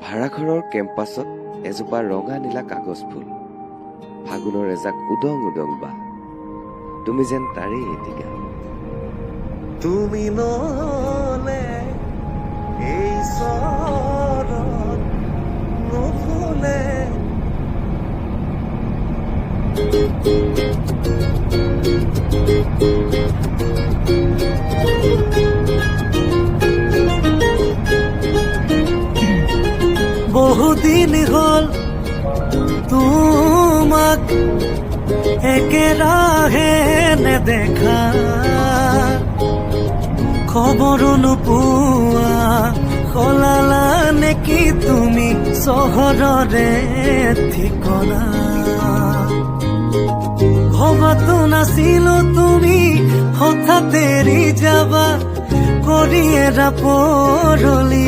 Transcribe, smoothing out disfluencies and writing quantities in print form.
ভাড়াঘৰৰ কেম্পাছত এজোপা ৰঙা নীলা কাগজ ফুল, ফাগুনৰ এজাক উদং উদং বা, তুমি যেন তাৰেই এটিকা। তুমি নলে এই চৰত নুফুলে। বহুদিন হল তোমাক একেৰাহে নেদেখা, খবৰো নোপোৱা সলালা নেকি তুমি চহৰৰে ঠিকনা। ভবাতো নাছিলো তুমি হঠাৎ এৰি যাবা, কৰি এৰা পৰলি